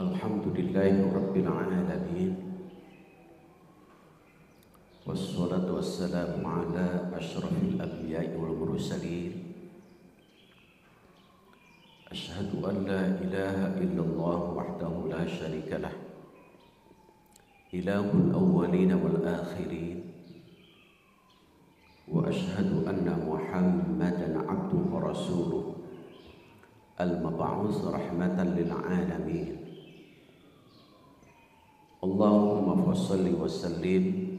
Alhamdulillahi Rabbil Alamin. Wassalatu wassalamu ala ashrafil anbiya'i wal mursalin. Ashhadu an la ilaha illallah wahdahu la syarika lah, ilahul awwalin wal akhirin. Wa ashhadu anna Muhammadan abduhu wa rasuluh, al-mab'us rahmatan lil alamin. Allahumma fassalli wa sallim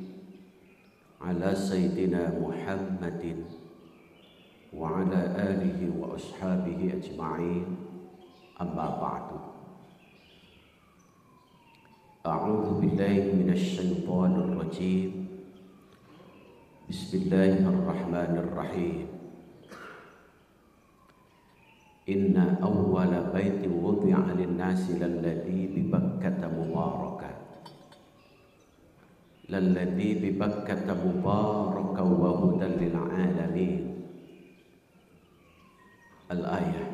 ala sayyidina Muhammadin wa ala alihi wa ashabihi ajma'in, amma ba'du. A'udzu billahi minasy syaithanir rajim. Bismillahirrahmanirrahim. Inna awwala baitin wudi'a lin-nasi lalladzi bi Bakkata mubarakan. Lalladzi bi Bakkata mubarakan wa hudan lil alamin. Al-ayah.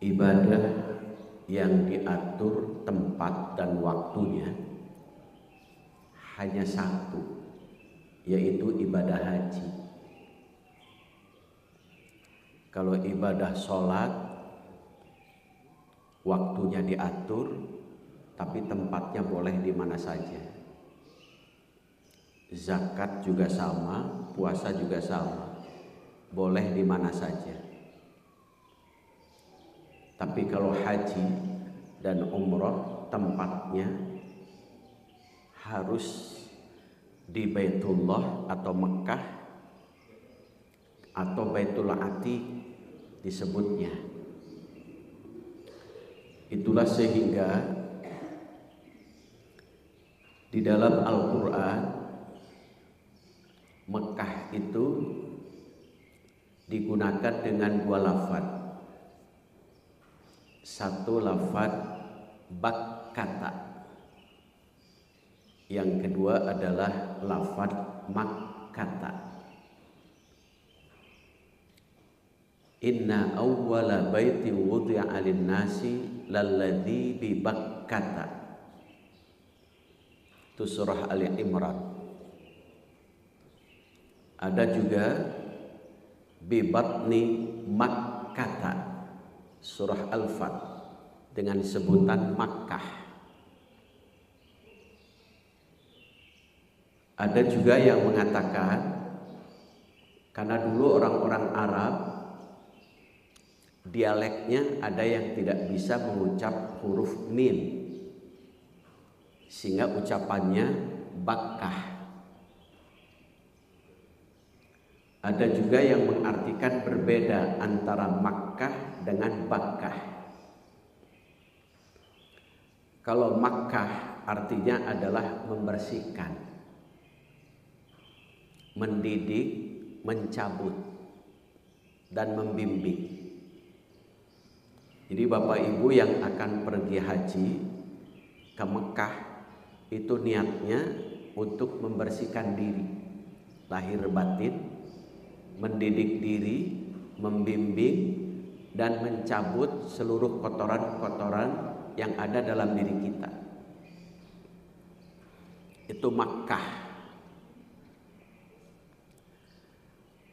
Ibadah yang diatur tempat dan waktunya hanya satu, yaitu ibadah haji. Kalau ibadah sholat waktunya diatur, tapi tempatnya boleh di mana saja. Zakat juga sama, puasa juga sama, boleh di mana saja. Tapi kalau haji dan umroh tempatnya harus di Baitullah atau Mekah atau Baitul Atiq disebutnya. Itulah sehingga di dalam Al-Quran Mekah itu digunakan dengan dua lafaz. Satu lafaz Bakkata, yang kedua adalah lafaz Makkata. Inna awwala baiti wudi'a lin-nasi lalladzi bi Bakkata. Itu surah Ali Imran. Ada juga bi batni Makkata, surah Al-Fat dengan sebutan Makkah. Ada juga yang mengatakan karena dulu orang-orang Arab dialeknya ada yang tidak bisa mengucap huruf mim, sehingga ucapannya Bakkah. Ada juga yang mengartikan berbeda antara Makkah dengan Bakkah. Kalau Makkah artinya adalah membersihkan, mendidik, mencabut, dan membimbing. Jadi Bapak Ibu yang akan pergi haji ke Mekah itu niatnya untuk membersihkan diri, lahir batin, mendidik diri, membimbing, dan mencabut seluruh kotoran-kotoran yang ada dalam diri kita. Itu Makkah.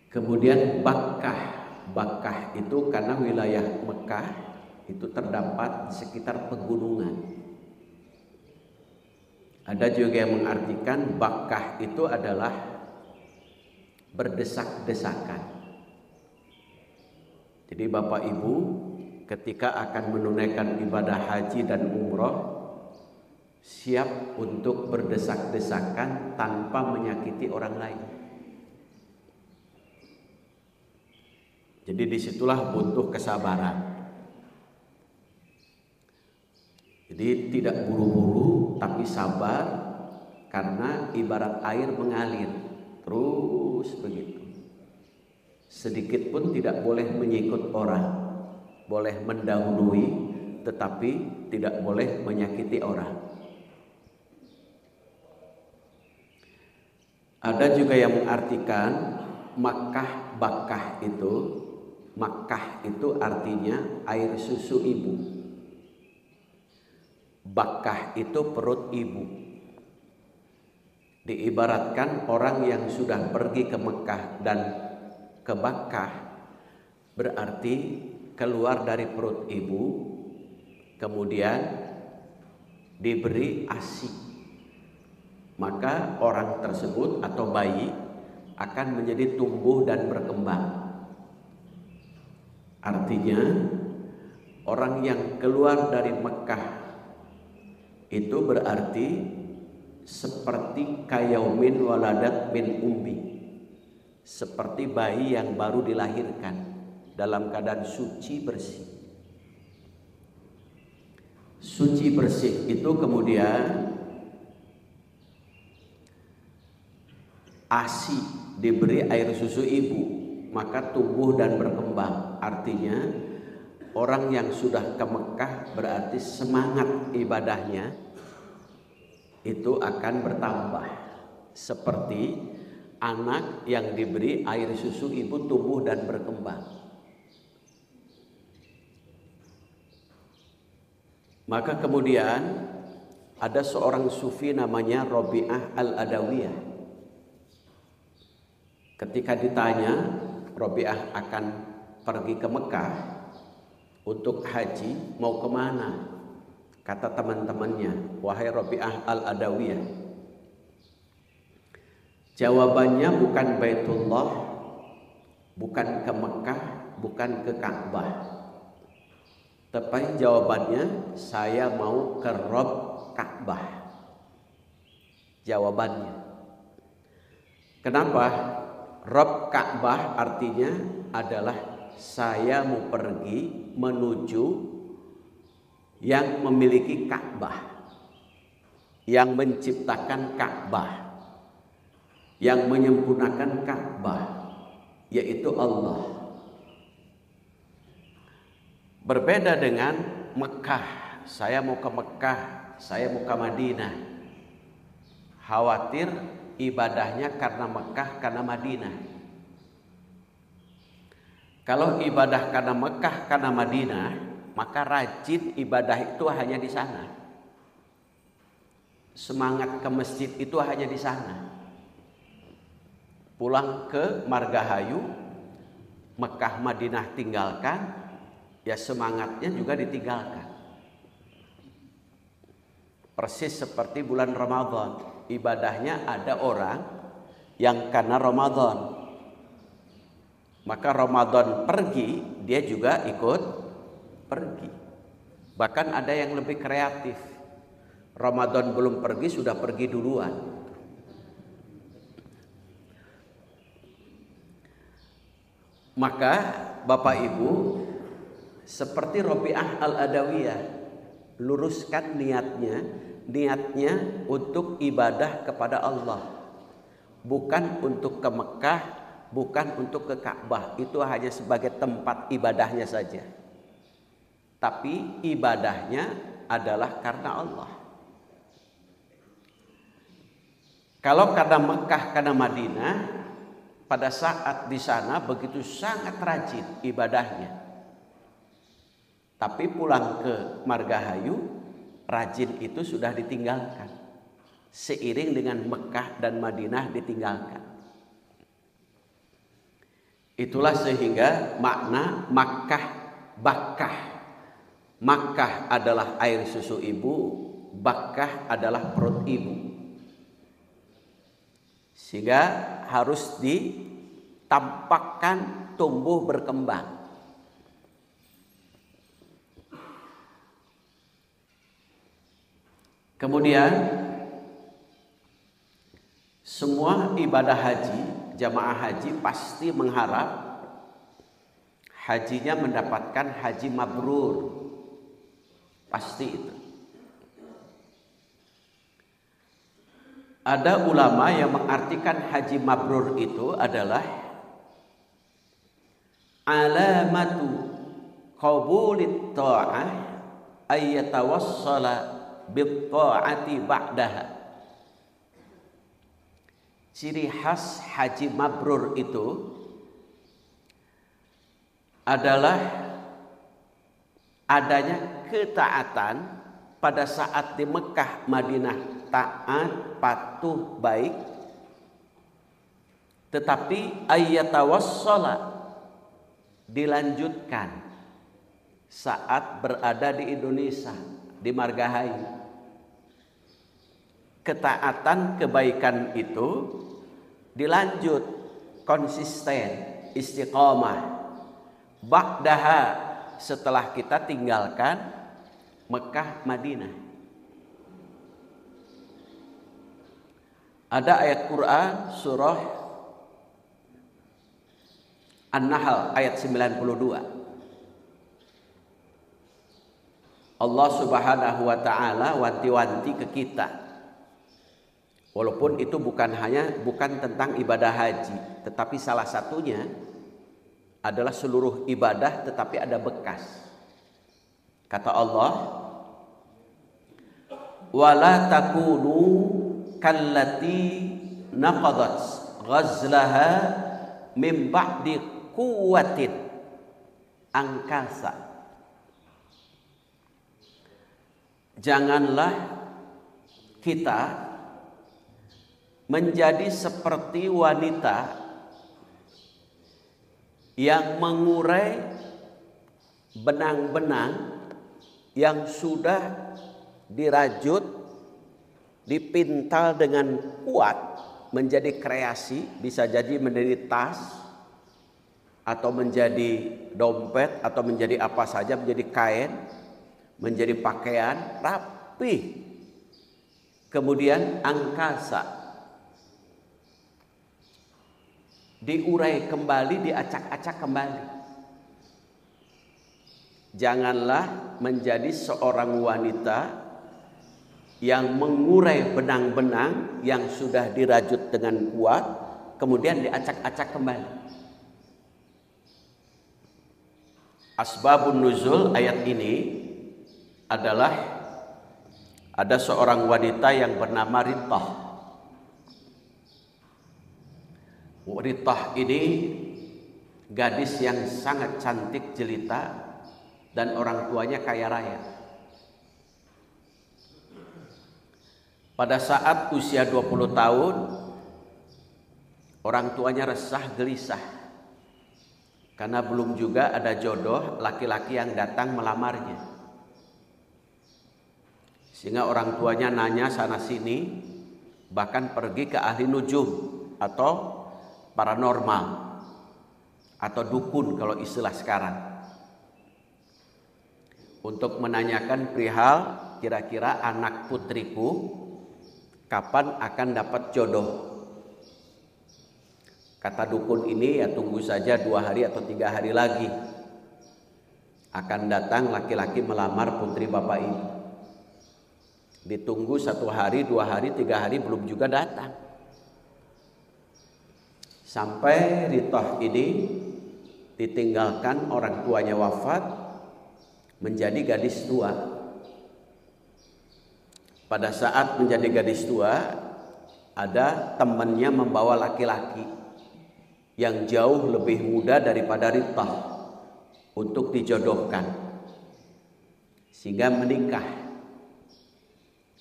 Kemudian Bakkah. Bakkah itu karena wilayah Mekah itu terdapat sekitar pegunungan. Ada juga yang mengartikan Bakkah itu adalah berdesak-desakan. Jadi Bapak Ibu ketika akan menunaikan ibadah haji dan umroh siap untuk berdesak-desakan tanpa menyakiti orang lain. Jadi disitulah butuh kesabaran. Jadi tidak buru-buru tapi sabar, karena ibarat air mengalir terus begitu. Sedikit pun tidak boleh menyikut orang, boleh mendahului tetapi tidak boleh menyakiti orang. Ada juga yang mengartikan Makkah Bakkah itu Makkah itu artinya air susu ibu. Bakkah itu perut ibu. Diibaratkan orang yang sudah pergi ke Mekah dan ke Bakkah berarti keluar dari perut ibu, kemudian diberi ASI. Maka orang tersebut atau bayi akan menjadi tumbuh dan berkembang. Artinya orang yang keluar dari Mekah itu berarti seperti kayaumin waladat min ummi, seperti bayi yang baru dilahirkan dalam keadaan suci bersih. Suci bersih itu kemudian ASI, diberi air susu ibu, maka tumbuh dan berkembang. Artinya orang yang sudah ke Mekah berarti semangat ibadahnya itu akan bertambah. Seperti anak yang diberi air susu ibu tumbuh dan berkembang. Maka kemudian ada seorang sufi namanya Rabi'ah Al-Adawiyah. Ketika ditanya Rabi'ah akan pergi ke Mekah untuk haji, mau kemana? Kata teman-temannya, wahai Rabi'ah Al-Adawiyah, jawabannya bukan Baitullah, bukan ke Mekah, bukan ke Ka'bah, tapi jawabannya saya mau ke Rob Ka'bah. Jawabannya. Kenapa? Rob Ka'bah artinya adalah saya mau pergi menuju yang memiliki Ka'bah, yang menciptakan Ka'bah, yang menyempurnakan Ka'bah, yaitu Allah. Berbeda dengan Mekah, saya mau ke Mekah, saya mau ke Madinah. Khawatir ibadahnya karena Mekah, karena Madinah. Kalau ibadah karena Mekah, karena Madinah, maka rajin ibadah itu hanya di sana. Semangat ke masjid itu hanya di sana. Pulang ke Margahayu, Mekah, Madinah tinggalkan, ya semangatnya juga ditinggalkan. Persis seperti bulan Ramadan. Ibadahnya ada orang yang karena Ramadan, maka Ramadan pergi, dia juga ikut pergi. Bahkan ada yang lebih kreatif, Ramadan belum pergi sudah pergi duluan. Maka Bapak Ibu seperti Rabi'ah Al-Adawiyah, luruskan niatnya untuk ibadah kepada Allah, bukan untuk ke Mekah, bukan untuk ke Ka'bah. Itu hanya sebagai tempat ibadahnya saja, tapi ibadahnya adalah karena Allah. Kalau karena Mekah, karena Madinah, pada saat di sana begitu sangat rajin ibadahnya, tapi pulang ke Margahayu, rajin itu sudah ditinggalkan, seiring dengan Mekah dan Madinah ditinggalkan. Itulah sehingga makna Makkah, Bakkah. Makkah adalah air susu ibu, Bakkah adalah perut ibu. Sehingga harus ditampakkan tumbuh berkembang. Kemudian semua ibadah haji, jamaah haji pasti mengharap hajinya mendapatkan haji mabrur. Pasti itu. Ada ulama yang mengartikan haji mabrur itu adalah alamatu qabulit ta'ah ayyatawassala bitta'ati ba'daha. Ciri khas haji mabrur itu adalah adanya ketaatan pada saat di Mekah Madinah, taat, patuh, baik, tetapi ayyatawassala dilanjutkan saat berada di Indonesia, di Margahayu. Ketaatan kebaikan itu dilanjut konsisten, istiqomah. Ba'daha, setelah kita tinggalkan Mekah Madinah. Ada ayat Quran surah An-Nahl ayat 92. Allah Subhanahu wa taala wanti-wanti ke kita. Walaupun itu bukan tentang ibadah haji, tetapi salah satunya adalah seluruh ibadah tetapi ada bekas. Kata Allah, wala takunu kallati naqadat ghazlaha min ba'di quwwatin angkasa. Janganlah kita menjadi seperti wanita yang mengurai benang-benang yang sudah dirajut, dipintal dengan kuat menjadi kreasi, bisa jadi menjadi tas atau menjadi dompet atau menjadi apa saja, menjadi kain, menjadi pakaian rapi, kemudian angkasa, diurai kembali, diacak-acak kembali. Janganlah menjadi seorang wanita yang mengurai benang-benang yang sudah dirajut dengan kuat, kemudian diacak-acak kembali. Asbabun nuzul ayat ini adalah ada seorang wanita yang bernama Rittah. Rittah ini gadis yang sangat cantik jelita dan orang tuanya kaya raya. Pada saat usia 20 tahun, orang tuanya resah gelisah karena belum juga ada jodoh laki-laki yang datang melamarnya. Sehingga orang tuanya nanya sana sini, bahkan pergi ke ahli nujum atau paranormal atau dukun kalau istilah sekarang, untuk menanyakan perihal kira-kira anak putriku kapan akan dapat jodoh. Kata dukun ini, ya tunggu saja 2 hari atau 3 hari lagi akan datang laki-laki melamar putri bapak ini. Ditunggu 1 hari, 2 hari, 3 hari belum juga datang. Sampai Rittah ini ditinggalkan, orang tuanya wafat, menjadi gadis tua. Pada saat menjadi gadis tua, ada temannya membawa laki-laki yang jauh lebih muda daripada Rittah untuk dijodohkan, sehingga menikah.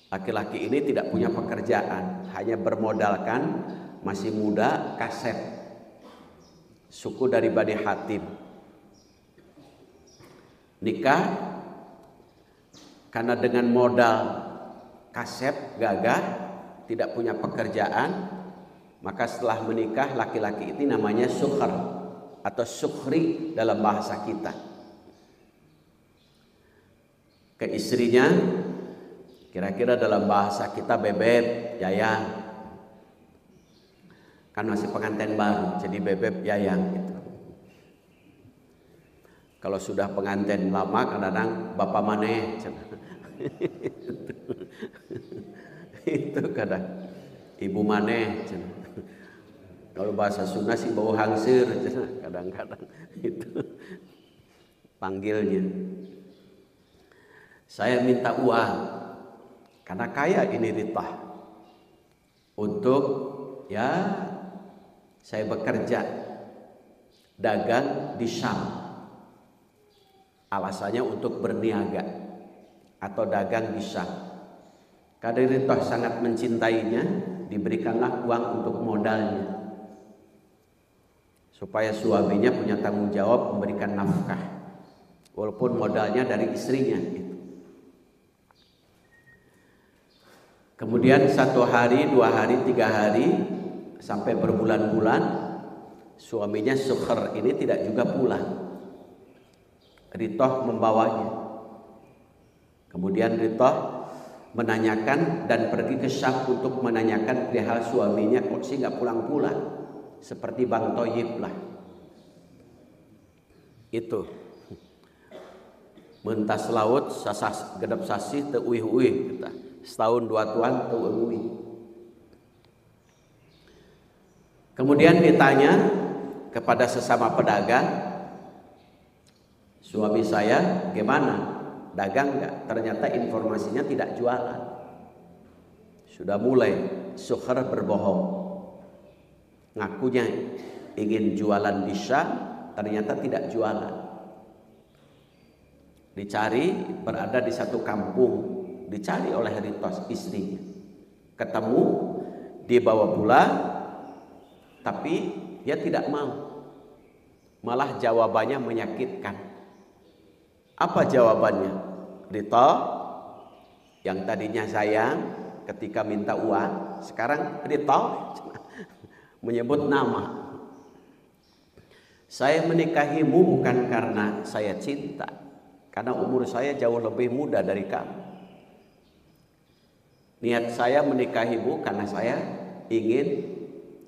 Laki-laki ini tidak punya pekerjaan, hanya bermodalkan masih muda Kasep, suku dari Bani Hatim. Nikah karena dengan modal Kasep gagah, tidak punya pekerjaan, maka setelah menikah laki-laki ini namanya Sukhr atau Sukhri dalam bahasa kita. Ke istrinya, kira-kira dalam bahasa kita bebeb, yayang. Kan masih pengantin baru, jadi bebeb, yayang gitu. Kalau sudah pengantin lama, kadang-kadang bapak maneh. Itu kadang ibu maneh. Kalau bahasa Sunda sih bau hangsir, kadang-kadang itu panggilnya. Saya minta uang. Karena kaya ini Rittah, untuk ya saya bekerja dagang di Syam. Alasannya untuk berniaga atau dagang di Syam. Karena Ritoh sangat mencintainya, diberikanlah uang untuk modalnya, supaya suaminya punya tanggung jawab memberikan nafkah, walaupun modalnya dari istrinya. Kemudian 1 hari, 2 hari, 3 hari, sampai berbulan-bulan, suaminya Sukhr ini tidak juga pulang. Ritoh membawanya. Kemudian Ritoh menanyakan dan pergi ke Syam untuk menanyakan perihal suaminya, kok sih nggak pulang-pulang, seperti Bang Toyib lah. Itu mentas laut sasas gedap sasih teu uih-uih kita. Setahun 2 tahun teu uih. Kemudian ditanya kepada sesama pedagang, suami saya gimana? Dagang enggak? Ternyata informasinya tidak jualan. Sudah mulai Sukhr berbohong. Ngakunya ingin jualan di Syam, ternyata tidak jualan. Dicari, berada di satu kampung, dicari oleh Ritoh istrinya. Ketemu, dibawa pulang, tapi dia tidak mau. Malah jawabannya menyakitkan. Apa jawabannya? Ritoh yang tadinya sayang ketika minta uang, sekarang Ritoh menyebut nama. Saya menikahimu bukan karena saya cinta, karena umur saya jauh lebih muda dari kamu. Niat saya menikahimu karena saya ingin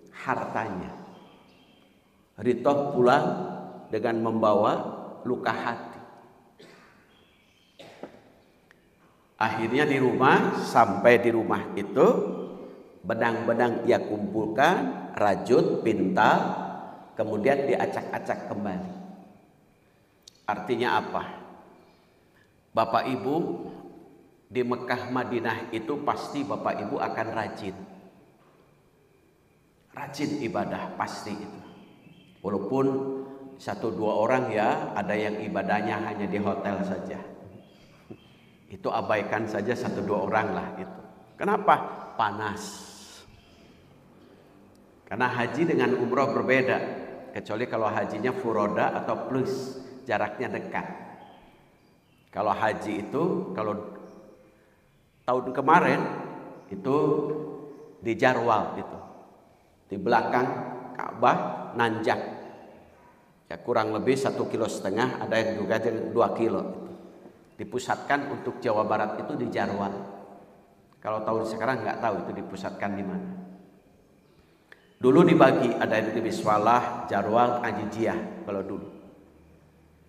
hartanya. Ritoh pulang dengan membawa luka hati. Akhirnya di rumah, sampai di rumah itu, benang-benang ia kumpulkan, rajut, pintal, kemudian diacak-acak kembali. Artinya apa? Bapak Ibu di Mekah Madinah itu pasti Bapak Ibu akan rajin. Rajin ibadah pasti itu. Walaupun 1-2 orang ya, ada yang ibadahnya hanya di hotel saja. Itu abaikan saja 1-2 orang lah itu. Kenapa? Panas. Karena haji dengan umroh berbeda, kecuali kalau hajinya furoda atau plus, jaraknya dekat. Kalau haji itu, kalau tahun kemarin itu di Jarwal itu, di belakang Ka'bah nanjak, ya kurang lebih 1,5 kilo, ada yang juga 2 kilo. Dipusatkan untuk Jawa Barat itu di Jarwal. Kalau tahun sekarang nggak tahu itu dipusatkan di mana. Dulu dibagi, ada yang di Miswalah, Jarwal, Ajijiyah kalau dulu.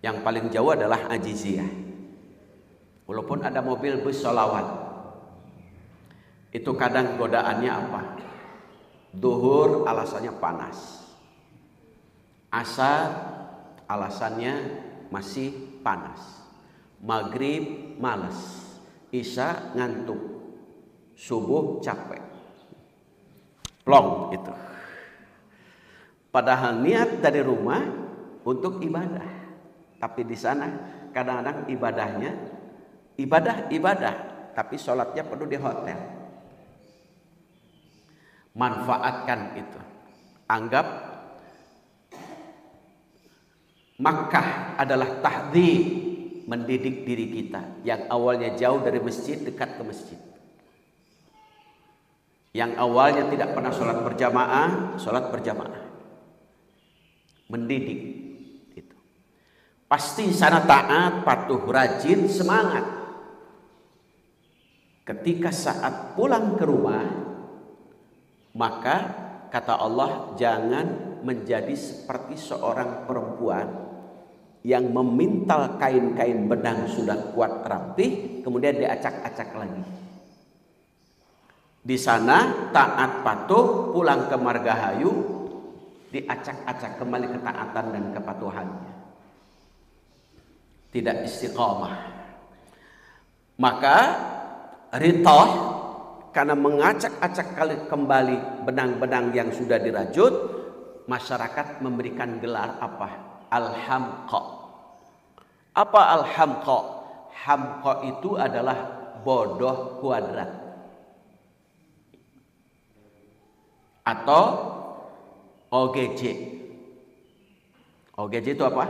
Yang paling jauh adalah Ajijiyah. Walaupun ada mobil bus sholawat, itu kadang godaannya apa? Duhur alasannya panas, asar alasannya masih panas, maghrib malas, isya ngantuk, subuh capek, plong itu. Padahal niat dari rumah untuk ibadah, tapi di sana kadang-kadang ibadahnya ibadah, tapi sholatnya perlu di hotel. Manfaatkan itu. Anggap Makkah adalah tahdhib, mendidik diri kita yang awalnya jauh dari masjid dekat ke masjid. Yang awalnya tidak pernah sholat berjamaah, sholat berjamaah. Mendidik itu. Pasti sana taat, patuh, rajin, semangat. Ketika saat pulang ke rumah, maka kata Allah, jangan menjadi seperti seorang perempuan yang memintal kain-kain benang sudah kuat rapih, kemudian diacak-acak lagi. Di sana taat patuh, pulang ke Margahayu, diacak-acak kembali ketaatan dan kepatuhannya. Tidak istiqomah. Maka Ritoh karena mengacak-acak kembali benang-benang yang sudah dirajut, masyarakat memberikan gelar apa? Al-Hamqa. Apa al-hamqa? Hamqa itu adalah bodoh kuadrat atau OGJ. OGJ itu apa?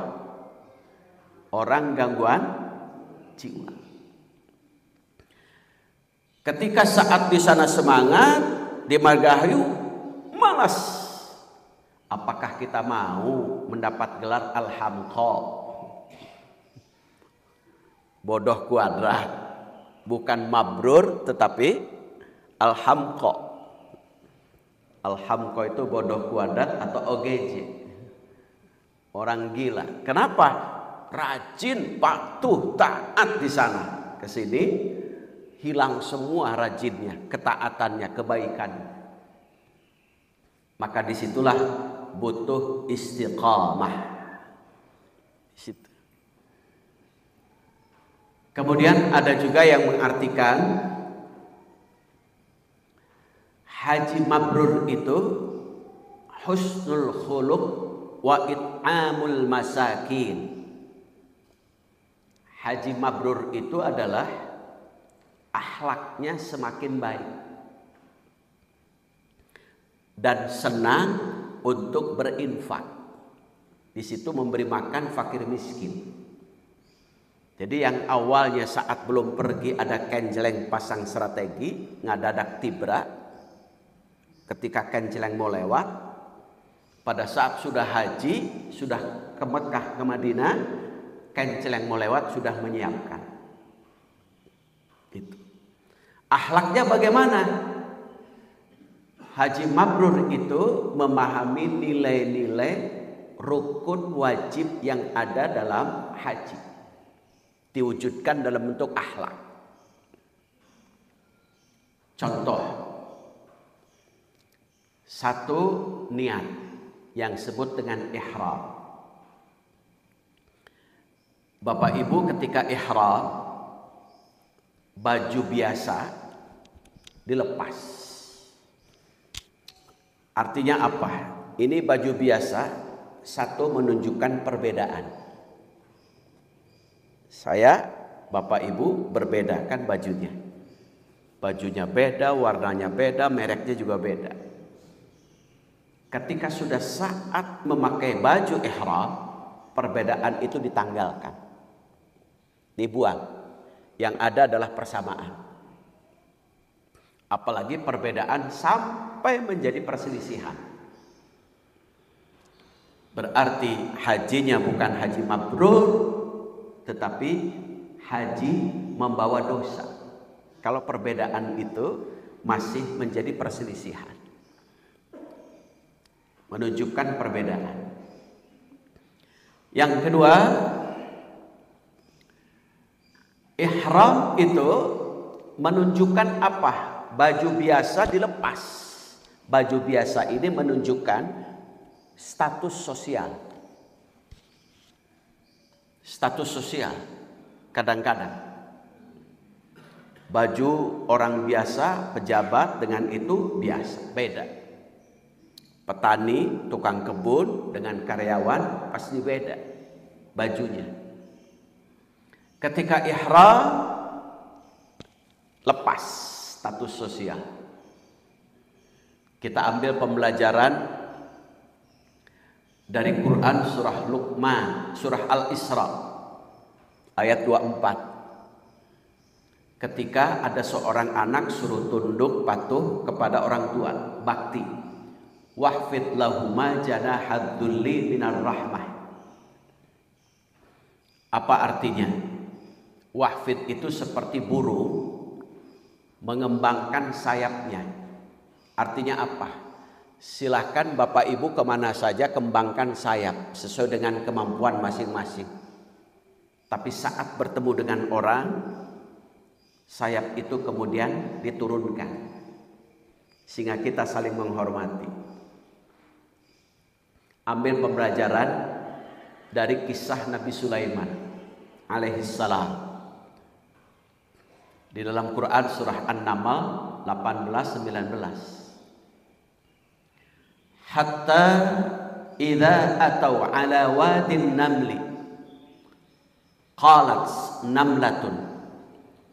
Orang gangguan jiwa. Ketika saat di sana semangat, di Margahayu malas. Apakah kita mau mendapat gelar al-hamqa? Bodoh kuadrat, bukan mabrur tetapi al-hamqa. Al-hamqa itu bodoh kuadrat atau OGJ. Orang gila. Kenapa? Rajin, patuh, taat di sana. Kesini hilang semua rajinnya, ketaatannya, kebaikannya. Maka disitulah butuh istiqamah. Di situ. Kemudian ada juga yang mengartikan haji mabrur itu husnul khuluq wa it'amul masakin. Haji mabrur itu adalah akhlaknya semakin baik dan senang untuk berinfak. Di situ memberi makan fakir miskin. Jadi yang awalnya saat belum pergi ada kenceleng pasang strategi, ngadadak tibra. Ketika kenceleng mau lewat, pada saat sudah haji, sudah ke Mekah, ke Madinah, kenceleng mau lewat sudah menyiapkan. Itu. Akhlaknya bagaimana? Haji mabrur itu memahami nilai-nilai rukun wajib yang ada dalam haji, diwujudkan dalam bentuk akhlak. Contoh, satu niat yang disebut dengan ihram. Bapak Ibu ketika ihram, baju biasa dilepas. Artinya apa? Ini baju biasa, satu menunjukkan perbedaan. Saya, Bapak Ibu berbeda kan bajunya. Bajunya beda, warnanya beda, mereknya juga beda. Ketika sudah saat memakai baju ihram, perbedaan itu ditanggalkan, dibuang. Yang ada adalah persamaan. Apalagi perbedaan sampai menjadi perselisihan. Berarti hajinya bukan haji mabrur, tetapi haji membawa dosa. Kalau perbedaan itu masih menjadi perselisihan, menunjukkan perbedaan. Yang kedua, ihram itu menunjukkan apa? Baju biasa dilepas. Baju biasa ini menunjukkan status sosial. Status sosial. Kadang-kadang baju orang biasa, pejabat dengan itu biasa, beda. Petani, tukang kebun dengan karyawan pasti beda bajunya. Ketika ihram, lepas status sosial. Kita ambil pembelajaran dari Quran surah Luqman, surah Al-Isra ayat 24. Ketika ada seorang anak suruh tunduk patuh kepada orang tua, bakti. Wahfid lahuma janahad dzulli minar rahmah. Apa artinya? Wahfid itu seperti burung mengembangkan sayapnya. Artinya apa? Silahkan Bapak Ibu kemana saja kembangkan sayap sesuai dengan kemampuan masing-masing. Tapi saat bertemu dengan orang, sayap itu kemudian diturunkan sehingga kita saling menghormati. Ambil pembelajaran dari kisah Nabi Sulaiman alaihissalam. Di dalam Quran surah An-Naml 18-19. Hatta idza atau ala wadin namli qalat namlatun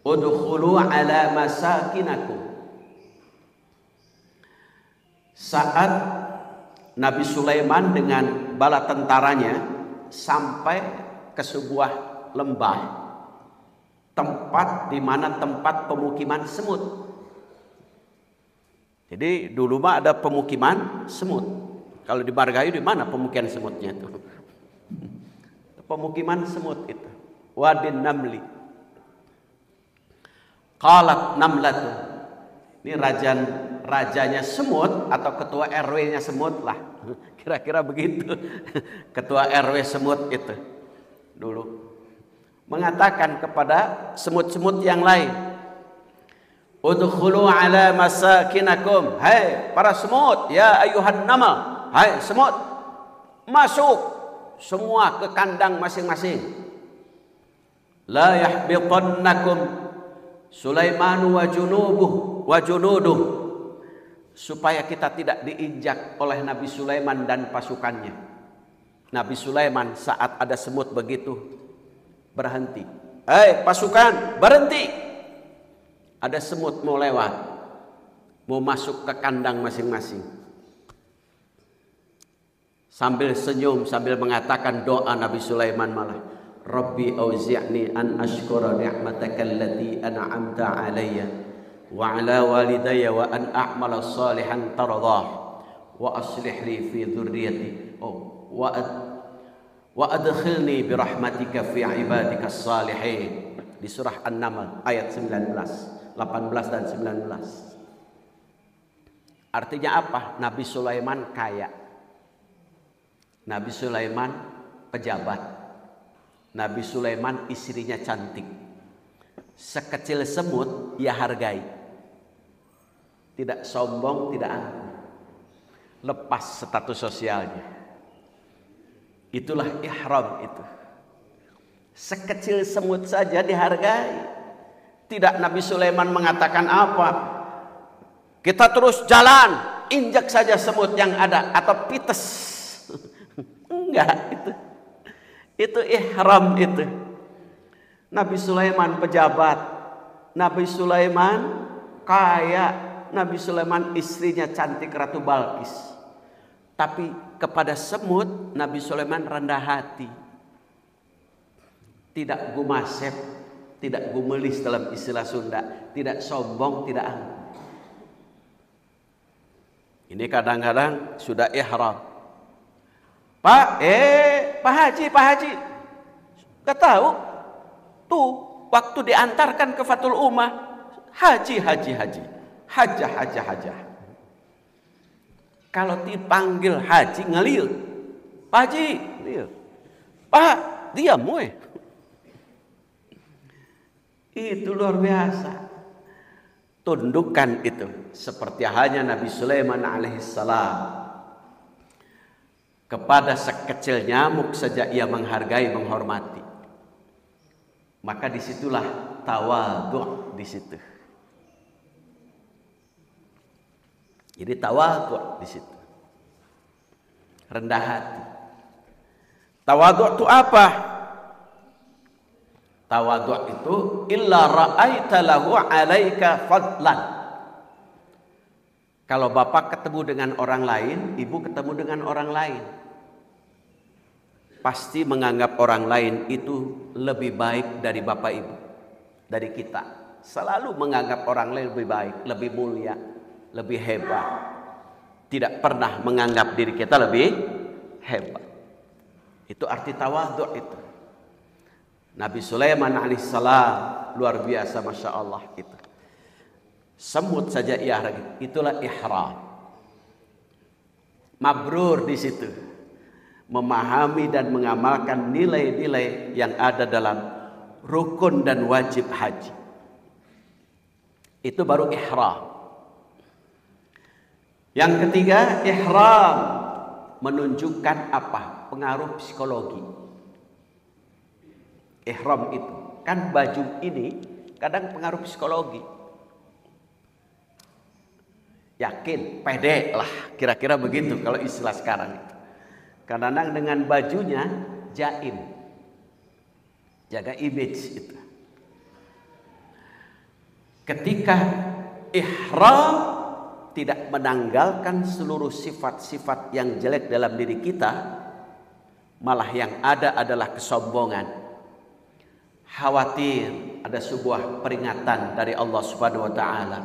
udkhulu ala masakinakum. Saat Nabi Sulaiman dengan bala tentaranya sampai ke sebuah lembah, tempat di mana tempat pemukiman semut. Jadi dulu mah ada pemukiman semut. Kalau di Margahayu di mana pemukiman semutnya itu? Pemukiman semut itu. Wadin Namli. Qalat namlatun. Ini rajanya semut atau ketua RW-nya semut lah. Kira-kira begitu. Ketua RW semut itu dulu mengatakan kepada semut-semut yang lain, udkhulu ala masakinakum. Hai para semut, ya ayuhan nama, hai semut, masuk semua ke kandang masing-masing. La yahbitannakum Sulaiman wa junuduh, supaya kita tidak diinjak oleh Nabi Sulaiman dan pasukannya. Nabi Sulaiman saat ada semut begitu berhenti. Hai pasukan, berhenti. Ada semut mau lewat, mau masuk ke kandang masing-masing. Sambil senyum, sambil mengatakan doa Nabi Sulaiman malah, Rabbi auzi'ni an ashkura ni'mataka allati an'amta alayya wa ala walidayya wa an a'mala salihan tardah wa aslih li fi dhurriyyati wa adkhilni bi rahmatika fi ibadika salihin. Di surah An-Naml ayat 19, 18 dan 19. Artinya apa? Nabi Sulaiman kaya. Nabi Sulaiman pejabat. Nabi Sulaiman istrinya cantik. Sekecil semut ia hargai. Tidak sombong, tidak angkuh. Lepas status sosialnya. Itulah ihram itu. Sekecil semut saja dihargai. Tidak Nabi Sulaiman mengatakan apa? Kita terus jalan, injak saja semut yang ada atau pites. Enggak, itu ihram itu. Nabi Sulaiman pejabat, Nabi Sulaiman kaya, Nabi Sulaiman istrinya cantik Ratu Balkis. Tapi kepada semut Nabi Sulaiman rendah hati. Tidak gumasep, tidak gumelis dalam istilah Sunda, tidak sombong, tidak angkuh. Ini kadang-kadang sudah ihram. Pak Haji, gak tahu tuh waktu diantarkan ke Fathul Ummah, hajah. Kalau dipanggil haji ngelil, Pak Haji, ngelil. Pak, diam weh. Itu luar biasa. Tundukkan itu seperti halnya Nabi Sulaiman alaihissalam. Kepada sekecil nyamuk saja ia menghargai, menghormati. Maka disitulah tawadhu di situ. Jadi tawadhu di situ. Rendah hati. Tawadhu itu apa? Tawadhu itu illa ra'aita lahu 'alaika fadlan. Kalau bapak ketemu dengan orang lain, ibu ketemu dengan orang lain, pasti menganggap orang lain itu lebih baik dari bapak ibu, dari kita. Selalu menganggap orang lain lebih baik, lebih mulia, lebih hebat. Tidak pernah menganggap diri kita lebih hebat. Itu arti tawadhu itu. Nabi Sulaiman alaihissalam luar biasa, masya Allah itu. Semut saja ia hargai. Itulah ihram. Mabrur di situ. Memahami dan mengamalkan nilai-nilai yang ada dalam rukun dan wajib haji. Itu baru ihram. Yang ketiga, ihram menunjukkan apa? Pengaruh psikologi. Ihram itu kan baju ini kadang pengaruh psikologi. Yakin, pede lah, kira-kira begitu kalau istilah sekarang itu. Kadang-kadang dengan bajunya jaim. Jaga image itu. Ketika ihram tidak menanggalkan seluruh sifat-sifat yang jelek dalam diri kita, malah yang ada adalah kesombongan. Khawatir ada sebuah peringatan dari Allah Subhanahu wa taala.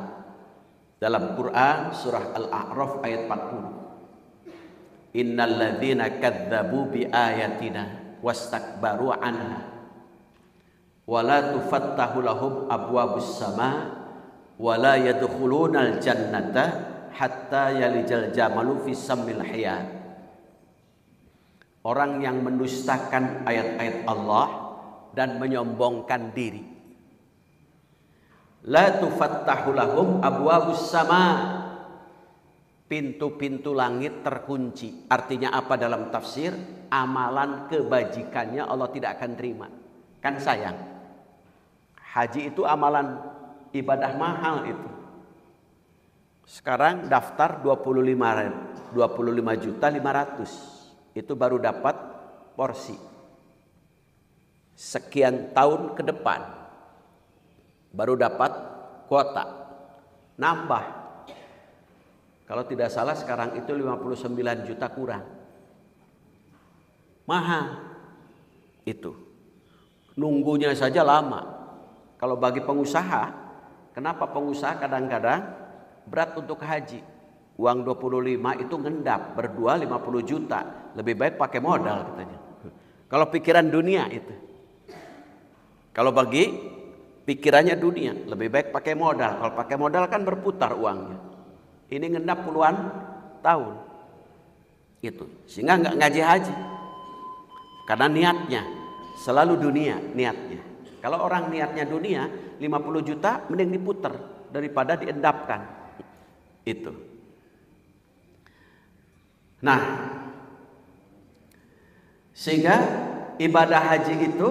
Dalam Quran surah Al-A'raf ayat 40. Innal ladzina kadzdzabu bi ayatina wastakbaru anha wala tufattahu lahum abwabus sama wala yadkhulunal jannata hatta yalijal jamalu fi sammil hiyat. Orang yang mendustakan ayat-ayat Allah dan menyombongkan diri, la tufattahu lahum abwabus sama, pintu-pintu langit terkunci. Artinya apa dalam tafsir? Amalan kebajikannya Allah tidak akan terima. Kan sayang, haji itu amalan ibadah mahal itu. Sekarang daftar 25.500.000, itu baru dapat porsi. Sekian tahun ke depan baru dapat kuota. Nambah. Kalau tidak salah sekarang itu 59 juta kurang. Mahal itu. Nunggunya saja lama. Kalau bagi pengusaha, kenapa pengusaha kadang-kadang berat untuk haji? Uang 25 itu ngendap, berdua 50 juta. Lebih baik pakai modal katanya. Kalau pikiran dunia itu. Kalau bagi pikirannya dunia, lebih baik pakai modal. Kalau pakai modal kan berputar uangnya. Ini ngendap puluhan tahun. Itu. Sehingga nggak ngaji haji. Karena niatnya selalu dunia niatnya. Kalau orang niatnya dunia, 50 juta mending diputer daripada diendapkan. Itu. Nah, sehingga ibadah haji itu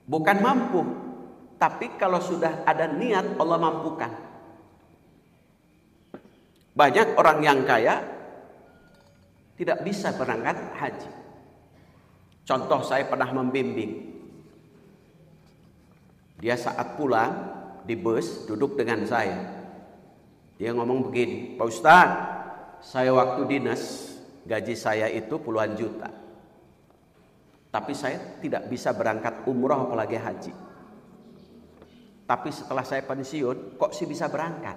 bukan mampu, tapi kalau sudah ada niat Allah mampukan. Banyak orang yang kaya tidak bisa berangkat haji. Contoh, saya pernah membimbing. Dia saat pulang di bus duduk dengan saya. Dia ngomong begini, Pak Ustadz, saya waktu dinas gaji saya itu puluhan juta. Tapi saya tidak bisa berangkat umroh apalagi haji. Tapi setelah saya pensiun, kok sih bisa berangkat?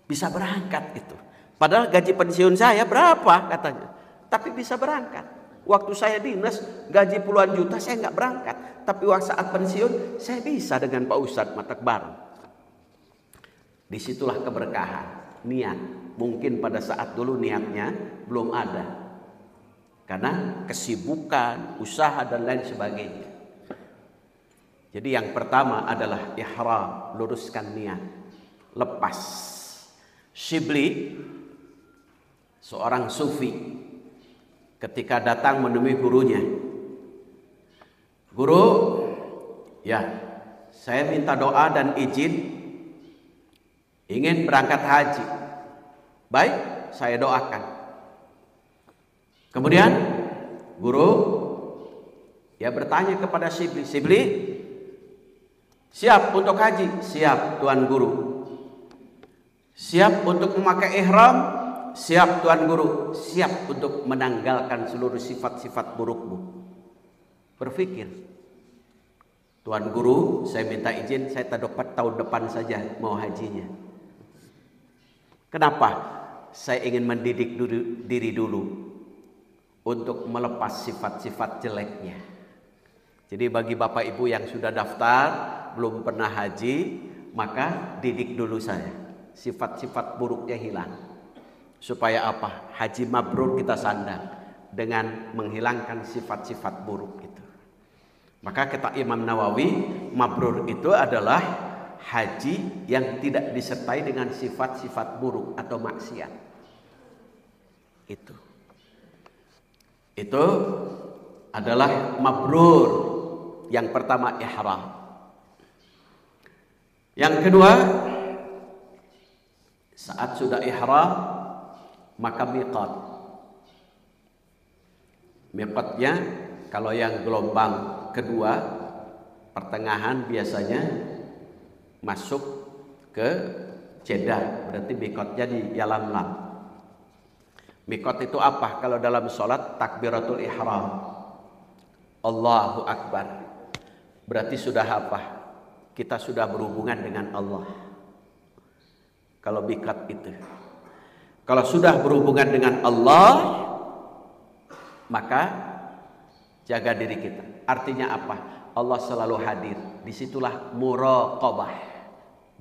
Bisa berangkat itu. Padahal gaji pensiun saya berapa katanya. Tapi bisa berangkat. Waktu saya dinas gaji puluhan juta saya nggak berangkat. Tapi waktu saat pensiun saya bisa dengan Pak Ustadz matak bareng. Disitulah keberkahan. Niat. Mungkin pada saat dulu niatnya belum ada. Karena kesibukan, usaha dan lain sebagainya. Jadi yang pertama adalah ihram, luruskan niat, lepas. Shibli, seorang sufi, ketika datang menemui gurunya, guru, ya, saya minta doa dan izin ingin berangkat haji. Baik, saya doakan. Kemudian guru ya bertanya kepada Shibli, Shibli, siap untuk haji? Siap, Tuan Guru. Siap untuk memakai ihram? Siap, Tuan Guru. Siap untuk menanggalkan seluruh sifat-sifat burukmu. Berpikir, Tuan Guru, saya minta izin, saya dapat tahun depan saja mau hajinya. Kenapa? Saya ingin mendidik diri dulu untuk melepas sifat-sifat jeleknya. Jadi bagi Bapak Ibu yang sudah daftar, belum pernah haji, maka didik dulu saya. Sifat-sifat buruknya hilang. Supaya apa? Haji mabrur kita sandang dengan menghilangkan sifat-sifat buruk itu. Maka kata Imam Nawawi, mabrur itu adalah haji yang tidak disertai dengan sifat-sifat buruk atau maksiat. Itu adalah mabrur. Yang pertama ihram. Yang kedua, saat sudah ihram maka miqat. Miqatnya Kalau yang gelombang kedua, pertengahan biasanya masuk ke Jeddah, berarti mikotnya di Yalamlam. Mikot itu apa? Kalau dalam sholat takbiratul ihram, Allahu Akbar, berarti sudah apa? Kita sudah berhubungan dengan Allah. Kalau mikot itu, kalau sudah berhubungan dengan Allah, maka jaga diri kita. Artinya apa? Allah selalu hadir. Disitulah muraqabah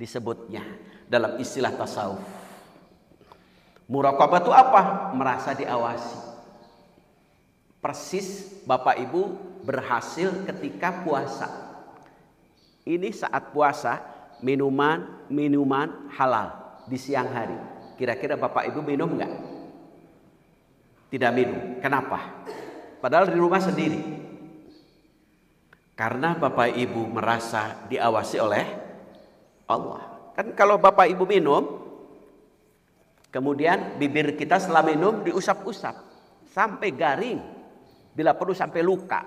disebutnya dalam istilah tasawuf. Muraqabah itu apa? Merasa diawasi. Persis Bapak Ibu berhasil ketika puasa. Ini saat puasa, minuman halal di siang hari. Kira-kira Bapak Ibu minum enggak? Tidak minum. Kenapa? Padahal di rumah sendiri. Karena Bapak Ibu merasa diawasi oleh Allah. Kan kalau Bapak Ibu minum, kemudian bibir kita setelah minum diusap-usap sampai garing, bila perlu sampai luka.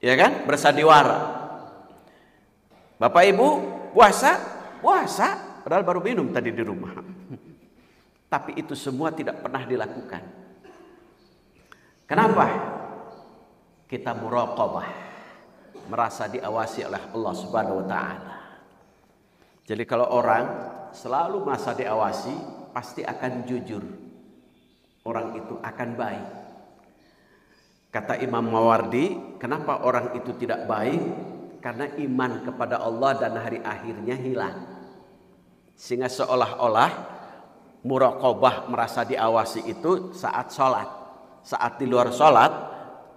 Ya kan? Bersandiwara. Bapak Ibu puasa, padahal baru minum tadi di rumah. Tapi itu semua tidak pernah dilakukan. Kenapa? Kita muraqabah, merasa diawasi oleh Allah Subhanahu wa taala. Jadi kalau orang selalu merasa diawasi, pasti akan jujur. Orang itu akan baik. Kata Imam Mawardi, kenapa orang itu tidak baik? Karena iman kepada Allah dan hari akhirnya hilang. Sehingga seolah-olah muraqabah, merasa diawasi itu saat sholat. Saat di luar sholat,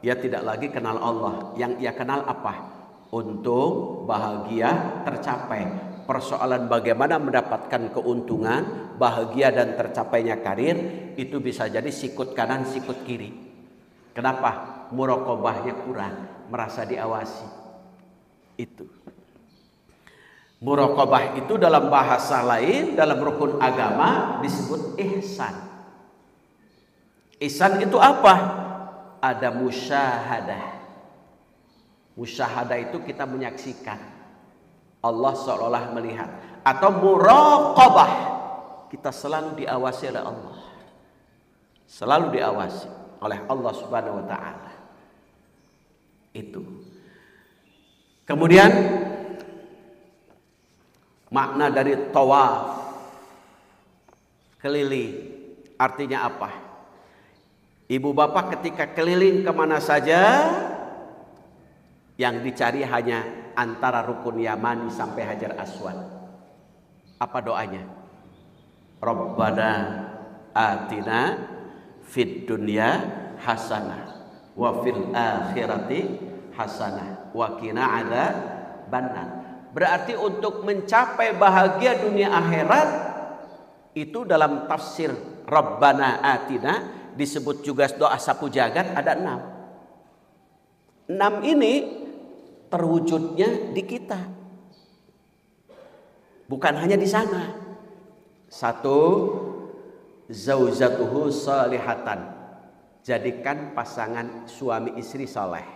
ia tidak lagi kenal Allah. Yang ia kenal apa? Untung, bahagia, tercapai. Persoalan bagaimana mendapatkan keuntungan, bahagia dan tercapainya karir, itu bisa jadi sikut kanan, sikut kiri. Kenapa? Muraqabahnya kurang, merasa diawasi. Itu. Muraqabah itu dalam bahasa lain, dalam rukun agama disebut ihsan. Ihsan itu apa? Ada musyahadah. Musyahadah itu kita menyaksikan Allah seolah melihat. Atau muraqabah, kita selalu diawasi oleh Allah. Selalu diawasi oleh Allah Subhanahu wa taala. Itu. Kemudian makna dari tawaf, keliling, artinya apa? Ibu bapak ketika keliling kemana saja, yang dicari hanya antara rukun Yamani sampai Hajar Aswad. Apa doanya? Rabbana atina fid dunya hasanah wa fil akhirati hasanah wa qina adzabannar. Berarti untuk mencapai bahagia dunia akhirat, itu dalam tafsir Rabbana atina disebut juga doa sapu jagat, ada 6. 6 ini terwujudnya di kita, bukan hanya di sana. 1, zaujatuhu salihatan, jadikan pasangan suami istri soleh.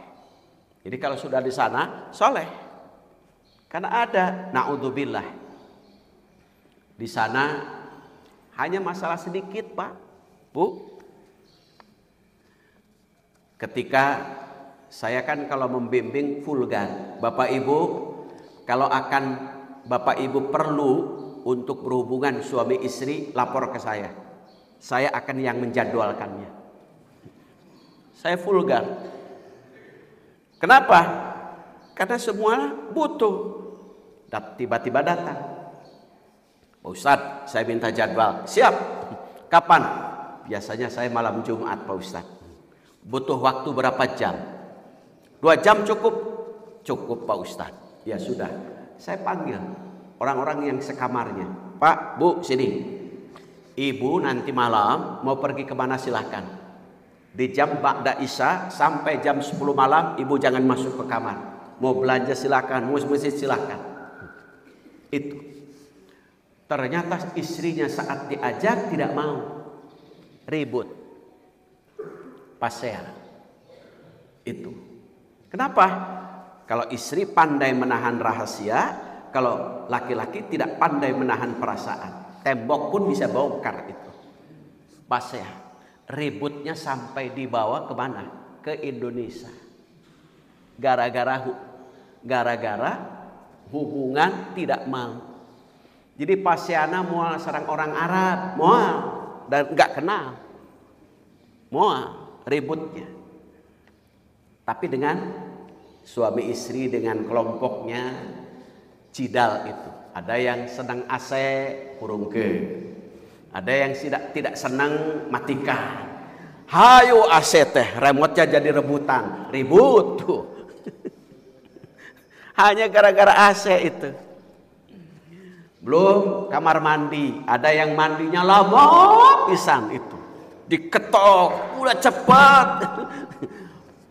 Jadi kalau sudah di sana soleh, karena ada naudzubillah di sana hanya masalah sedikit, Pak, Bu. Ketika saya kan kalau membimbing vulgar, Bapak Ibu, kalau akan Bapak Ibu perlu untuk berhubungan suami istri, lapor ke saya. Saya akan yang menjadwalkannya. Saya vulgar. Kenapa? Karena semua butuh. Tiba-tiba datang, Pak Ustadz, saya minta jadwal. Siap. Kapan? Biasanya saya malam Jumat, Pak Ustadz. Butuh waktu berapa jam? 2 jam cukup? Cukup, Pak Ustadz. Ya sudah, saya panggil orang-orang yang sekamarnya. Pak, Bu, sini. Ibu nanti malam mau pergi kemana silahkan. Di jam ba'da isya sampai jam 10 malam ibu jangan masuk ke kamar. Mau belanja silakan, mau masjid silakan. Itu. Ternyata istrinya saat diajak tidak mau. Ribut. Pasea. Itu. Kenapa? Kalau istri pandai menahan rahasia, kalau laki-laki tidak pandai menahan perasaan. Tembok pun bisa bongkar itu. Pas ya, ributnya sampai dibawa kemana? Ke Indonesia. Gara-gara hubungan tidak mau. Jadi pasiana mual sarang orang Arab, mual dan nggak kenal, mual ributnya. Tapi dengan suami istri dengan kelompoknya cidal itu. Ada yang senang AC, kurungke. Ada yang tidak senang matikan. Hayo AC teh, remote-nya jadi rebutan, ribut tuh. Hanya gara-gara AC itu. Belum kamar mandi, ada yang mandinya lama pisan itu. Diketok, udah cepat.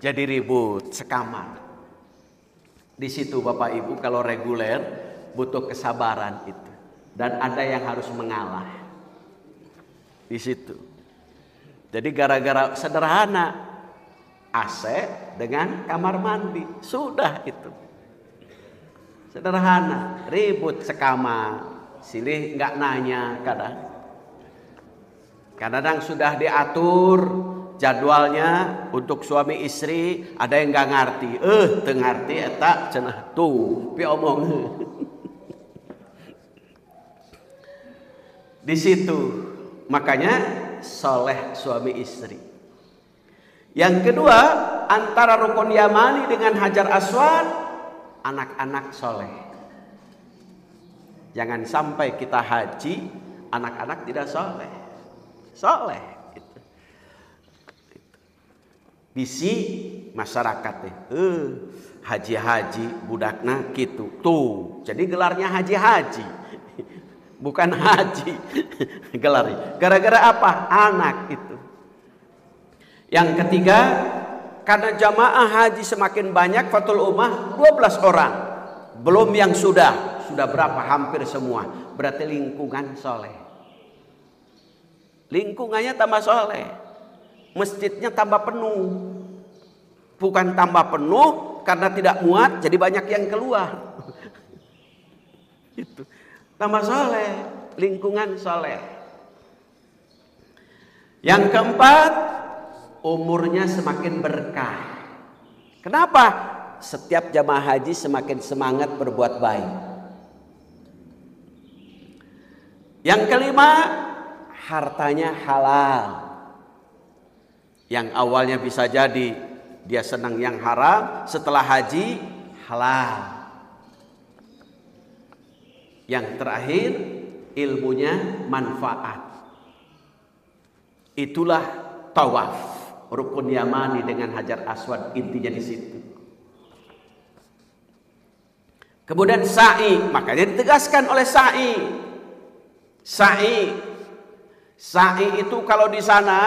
Jadi ribut sekamar. Di situ Bapak Ibu kalau reguler butuh kesabaran itu. Dan ada yang harus mengalah. Di situ. Jadi gara-gara sederhana AC dengan kamar mandi, sudah itu. Sederhana, ribut sekamar, silih nggak nanya kadang sudah diatur jadwalnya untuk suami istri, ada yang nggak ngerti, ngerti eta cenah tuh pi omong. Di situ makanya soleh suami istri. Yang kedua, antara rukun yamani dengan hajar aswad, anak-anak soleh. Jangan sampai kita haji, anak-anak tidak soleh. Soleh. Bisi masyarakat haji-haji budakna gitu. Tuh, jadi gelarnya haji-haji. Bukan haji gelarnya. Gara-gara apa? Anak itu. Yang ketiga, karena jamaah haji semakin banyak, fatul ummah 12 orang. Belum yang sudah berapa? Hampir semua. Berarti lingkungan soleh. Lingkungannya tambah soleh. Masjidnya tambah penuh. Bukan tambah penuh karena tidak muat, jadi banyak yang keluar. Itu. Tambah soleh, lingkungan soleh. Yang keempat, umurnya semakin berkah. Kenapa? Setiap jamaah haji semakin semangat berbuat baik. Yang kelima, hartanya halal. Yang awalnya bisa jadi dia senang yang haram, setelah haji halal. Yang terakhir, ilmunya manfaat. Itulah tawaf, rukun yamani dengan hajar aswad, intinya di situ. Kemudian sa'i, makanya ditegaskan oleh sa'i. Sa'i itu kalau di sana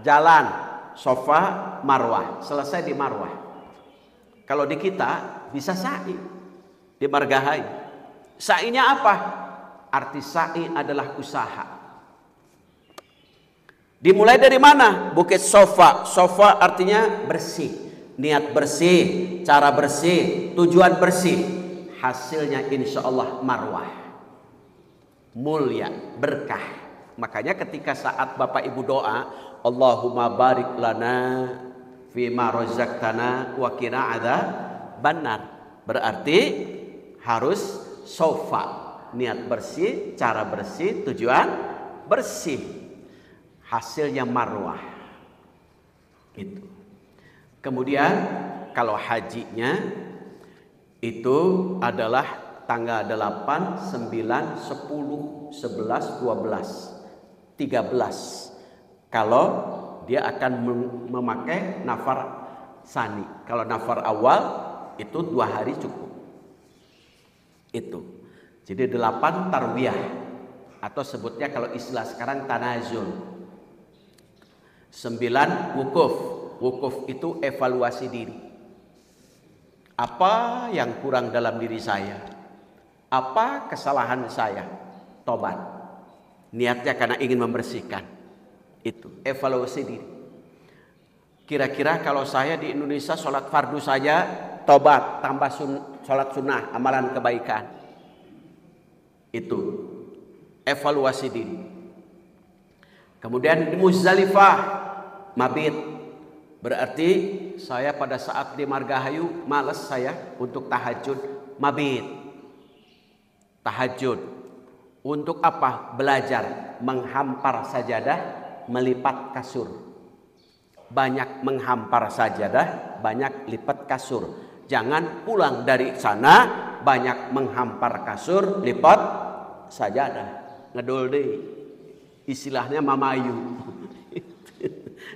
jalan Safa Marwah, selesai di Marwah. Kalau di kita bisa sa'i di Margahai. Sa'inya apa? Arti sa'i adalah usaha. Dimulai dari mana? Bukit Safa. Safa artinya bersih. Niat bersih, cara bersih, tujuan bersih. Hasilnya insya Allah Marwah. Mulia, berkah. Makanya ketika saat Bapak Ibu doa, Allahumma barik lana fima razaqtana wa qina adzabannar. Berarti harus Safa, niat bersih, cara bersih, tujuan bersih. Hasilnya Marwah. Itu. Kemudian kalau hajinya itu adalah tanggal 8, 9, 10, 11, 12, 13. Kalau dia akan memakai nafar sani. Kalau nafar awal itu 2 hari cukup. Itu. Jadi 8 tarwiyah atau sebutnya kalau istilah sekarang tanazul. 9 wukuf. Wukuf itu evaluasi diri. Apa yang kurang dalam diri saya? Apa kesalahan saya? Tobat. Niatnya karena ingin membersihkan. Itu evaluasi diri. Kira-kira kalau saya di Indonesia sholat fardu saja, tobat, tambah sholat sunnah, amalan kebaikan. Itu evaluasi diri. Kemudian di Muzdalifah mabit, berarti saya pada saat di Margahayu males saya untuk tahajud, mabit. Tahajud untuk apa? Belajar menghampar sajadah, melipat kasur. Banyak menghampar sajadah, banyak lipat kasur. Jangan pulang dari sana banyak menghampar kasur, lipat sajadah. Ngedul deh. Istilahnya mamayu.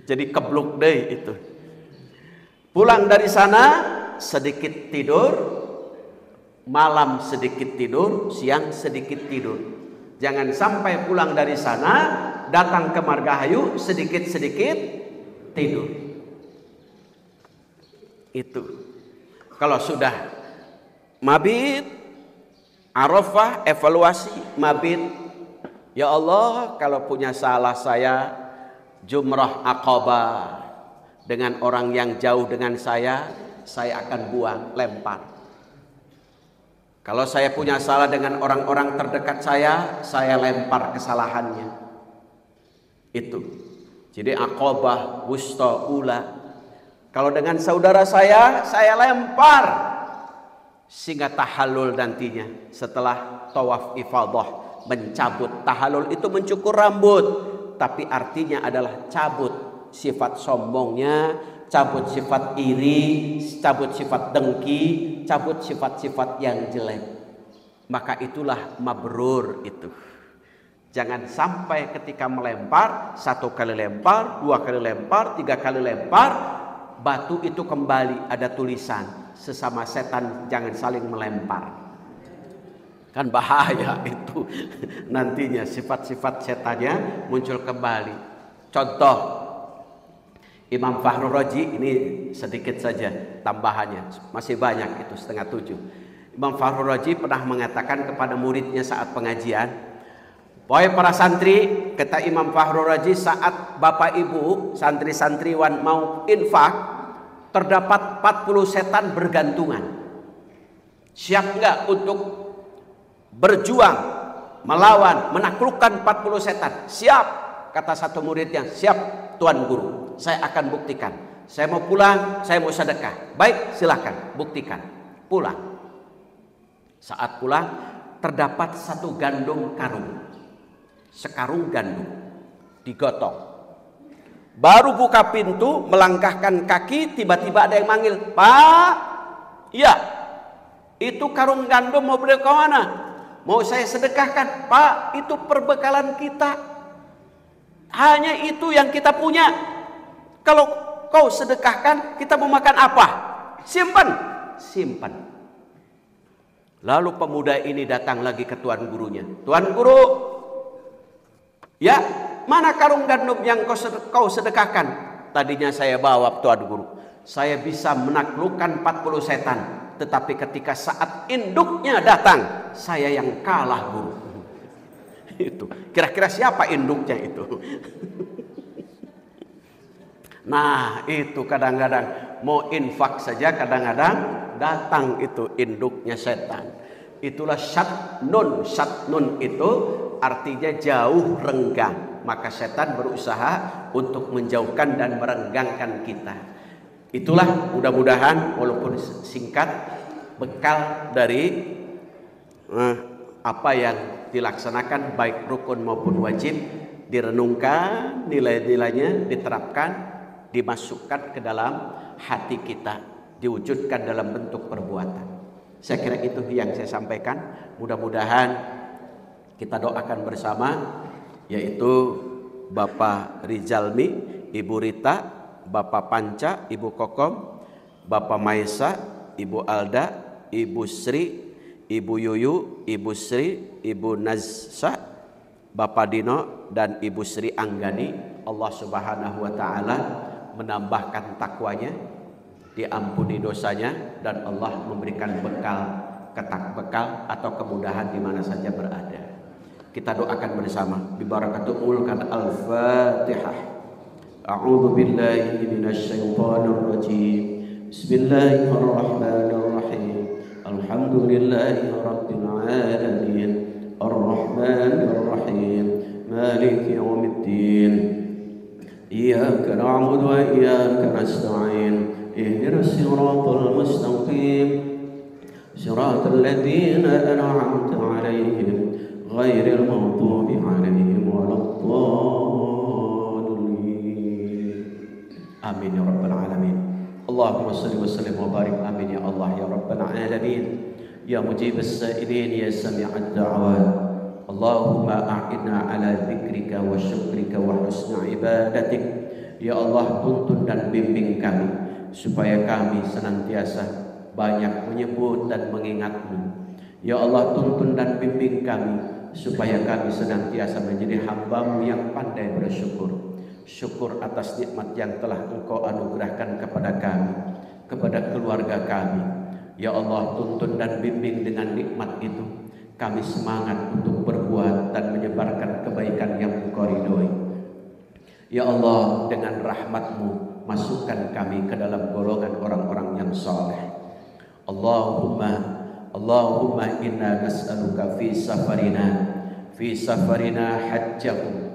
Jadi kebluk deh itu. Pulang dari sana sedikit tidur, malam sedikit tidur, siang sedikit tidur. Jangan sampai pulang dari sana datang ke Margahayu sedikit-sedikit tidur. Itu kalau sudah mabit, Arafah evaluasi, mabit, ya Allah, kalau punya salah saya jumrah Aqabah dengan orang yang jauh dengan saya akan buang, lempar. Kalau saya punya salah dengan orang-orang terdekat saya lempar kesalahannya. Itu. Jadi Aqabah, wusta, ula. Kalau dengan saudara saya lempar. Sehingga tahallul nantinya setelah tawaf ifadah, mencabut. Tahallul itu mencukur rambut, tapi artinya adalah cabut sifat sombongnya, cabut sifat iri, cabut sifat dengki, cabut sifat-sifat yang jelek. Maka itulah mabrur itu. Jangan sampai ketika melempar, 1 kali lempar, 2 kali lempar, 3 kali lempar, batu itu kembali ada tulisan, sesama setan jangan saling melempar. Kan bahaya itu. Nantinya sifat-sifat setannya muncul kembali. Contoh, Imam Fakhrul Razi, ini sedikit saja tambahannya, masih banyak itu 6:30. Imam Fakhrul Razi pernah mengatakan kepada muridnya saat pengajian, wahai para santri, kata Imam Fakhrul Razi, saat bapak ibu santri-santriwan mau infak, terdapat 40 setan bergantungan. Siap enggak untuk berjuang, melawan, menaklukkan 40 setan? Siap, kata satu muridnya. Siap Tuan Guru, saya akan buktikan. Saya mau pulang, saya mau sedekah. Baik, silakan, buktikan. Pulang. Saat pulang, terdapat 1 gandum karung. Sekarung gandum digotong. Baru buka pintu, melangkahkan kaki, tiba-tiba ada yang manggil, Pak, iya, itu karung gandum mau beli ke mana? Mau saya sedekahkan. Pak, itu perbekalan kita, hanya itu yang kita punya. Kalau kau sedekahkan, kita mau makan apa? Simpan. Lalu pemuda ini datang lagi ke Tuan Gurunya. Tuan Guru, ya, mana karung gandum yang kau sedekahkan? Tadinya saya bawa, Tuan Guru. Saya bisa menaklukkan 40 setan. Tetapi ketika saat induknya datang, saya yang kalah, Guru. Itu. Kira-kira siapa induknya itu? Nah, itu kadang-kadang mau infak saja, kadang-kadang datang itu induknya setan. Itulah syatnun itu artinya jauh, renggang. Maka setan berusaha untuk menjauhkan dan merenggangkan kita. Itulah mudah-mudahan walaupun singkat bekal dari apa yang dilaksanakan baik rukun maupun wajib, direnungkan, nilai-nilainya diterapkan, dimasukkan ke dalam hati kita, diwujudkan dalam bentuk perbuatan. Saya kira itu yang saya sampaikan. Mudah-mudahan kita doakan bersama, yaitu Bapak Rizalmi, Ibu Rita, Bapak Panca, Ibu Kokom, Bapak Maesa, Ibu Alda, Ibu Sri, Ibu Yuyu, Ibu Sri, Ibu Nazsa, Bapak Dino, dan Ibu Sri Anggani. Allah Subhanahu wa Ta'ala menambahkan takwanya, diampuni dosanya, dan Allah memberikan bekal atau kemudahan di mana saja berada. Kita doakan bersama. Bibarakatul Mulkan Al-Fatihah. A'udzu billahi minasyaitonir rajim. Bismillahirrahmanirrahim. Alhamdulillahi rabbil alamin. Arrahmanir rahim. Maliki yaumiddin. Iyyaka na'budu wa iyyaka nasta'in. Ihdinas siratal mustaqim. Siratal ladzina an'amta 'alaihim ghairil maghdubi 'alaihim waladdallin. Amin ya rabbal alamin. Allahumma salli wa sallim wa barik. Amin ya Allah ya rabbal alamin. Ya mujibas sa'ilin ya sami'ad da'awat. Allahumma a'inna ala dzikrika wa syukrika wa husni ibadatik. Ya Allah, tuntun dan bimbing kami supaya kami senantiasa banyak menyebut dan mengingat-Mu. Ya Allah, tuntun dan bimbing kami supaya kami senantiasa menjadi hamba-Mu yang pandai bersyukur. Syukur atas nikmat yang telah Engkau anugerahkan kepada kami, kepada keluarga kami. Ya Allah, tuntun dan bimbing dengan nikmat itu. Kami semangat untuk berbuat dan menyebarkan kebaikan yang Engkau ridhoi. Ya Allah, dengan rahmat-Mu masukkan kami ke dalam golongan orang-orang yang saleh. Allahumma inna nas'aluka fi safarina hajjahum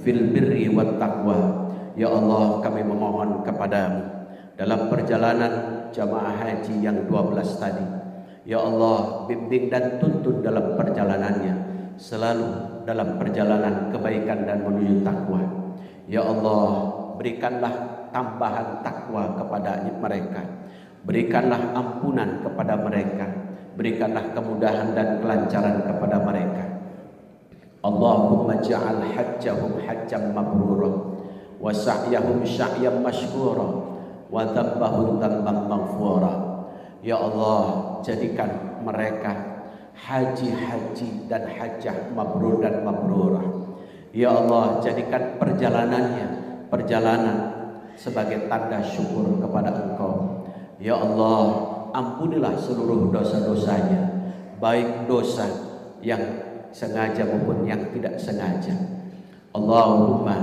fil birri wat taqwa. Ya Allah, kami memohon kepadamu dalam perjalanan jamaah haji yang 12 tadi. Ya Allah, bimbing dan tuntun dalam perjalanannya, selalu dalam perjalanan kebaikan dan menuju takwa. Ya Allah, berikanlah tambahan takwa kepada mereka. Berikanlah ampunan kepada mereka. Berikanlah kemudahan dan kelancaran kepada mereka. Allahumma ja'al hajjahum hajjam mabrura wa sa'yahum sa'yam mashkura wa dhabbahum dhanban maghfura. Ya Allah, jadikan mereka haji dan hajjah mabrur dan mabrurah. Ya Allah, jadikan perjalanan sebagai tanda syukur kepada Engkau. Ya Allah, ampunilah seluruh dosa-dosanya, baik dosa yang sengaja maupun yang tidak sengaja. Allahumma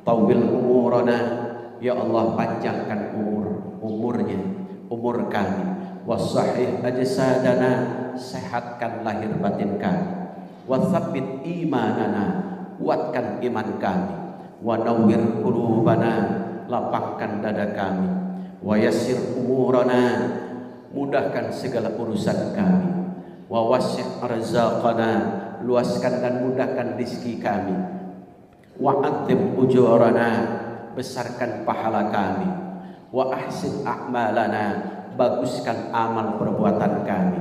tawil umurana. Ya Allah, panjangkan umur kami. Wasahih ajsadana, sehatkan lahir batin kami. Watsabbit imanana, kuatkan iman kami. Wa nawwir qulubana, lapangkan dada kami. Wa yassir umurana, mudahkan segala urusan kami. Wa wasi' arzaqana, luaskan dan mudahkan rezeki kami. Wa adzim ujurana, besarkan pahala kami. Wa ahsin a'malana, baguskan amal perbuatan kami.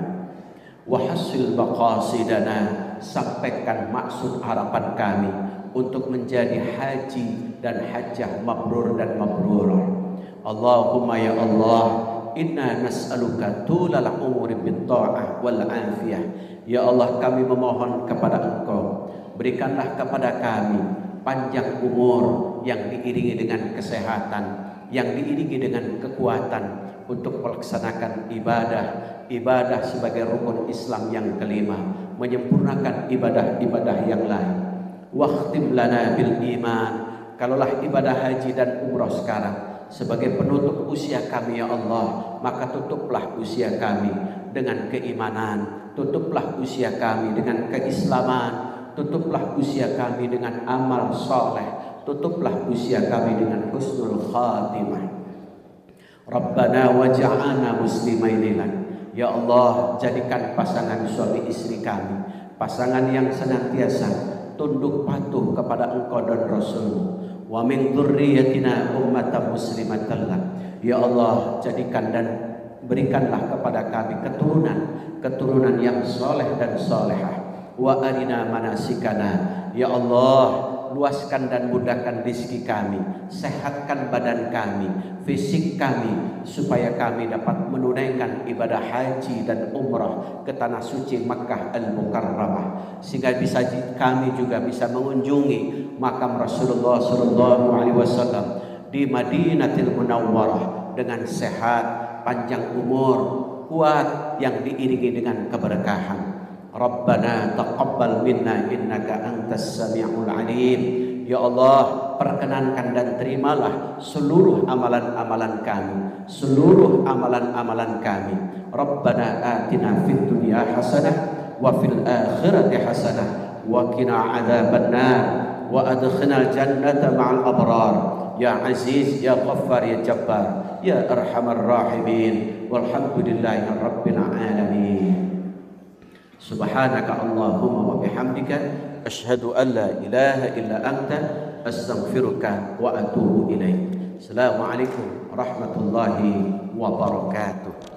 Wahasil maqasidana, sampaikan maksud harapan kami untuk menjadi haji dan hajjah mabrur dan mabrurah. Allahumma ya Allah, inna nas'aluka tulal umuri bit ta'ah wal afiyah. Ya Allah, kami memohon kepada Engkau, berikanlah kepada kami panjang umur yang diiringi dengan kesehatan, yang diiringi dengan kekuatan untuk melaksanakan ibadah sebagai rukun Islam yang kelima, menyempurnakan ibadah-ibadah yang lain. Waqtim lana bil iman. Kalaulah ibadah haji dan umrah sekarang sebagai penutup usia kami ya Allah, maka tutuplah usia kami dengan keimanan, tutuplah usia kami dengan keislaman, tutuplah usia kami dengan amal soleh, tutuplah usia kami dengan husnul khatimah. Rabbana waj'alna muslimaini lak. Ya Allah, jadikan pasangan suami istri kami pasangan yang senantiasa tunduk patuh kepada Engkau dan Rasul-Mu. Wa min dzurriyyatina ummatan muslimatan lak. Ya Allah, jadikan dan berikanlah kepada kami keturunan yang soleh dan solehah. Wa arina manasikana. Ya Allah, luaskan dan mudahkan rezeki kami, sehatkan badan kami, fisik kami, supaya kami dapat menunaikan ibadah haji dan umrah ke tanah suci Makkah Al-Mukarramah, sehingga kami juga bisa mengunjungi makam Rasulullah SAW di Madinatul Munawwarah dengan sehat, panjang umur, kuat yang diiringi dengan keberkahan. Rabbana taqabbal minna innaka antas sami'ul alim. Ya Allah, perkenankan dan terimalah seluruh amalan-amalan kami, seluruh amalan-amalan kami. Rabbana atina fid dunya hasanah wa fil akhirati hasanah wa qina adzabannar wa adkhilnal jannata ma'al abrar. Ya Aziz, Ya Ghaffar, Ya Jabbar, Ya Arhamar Rahimin. Walhamdulillahi Rabbil Alamin. Subhanaka Allahumma wa bihamdika asyhadu an la ilaha illa anta astaghfiruka wa atubu ilaik. Assalamualaikum warahmatullahi wabarakatuh.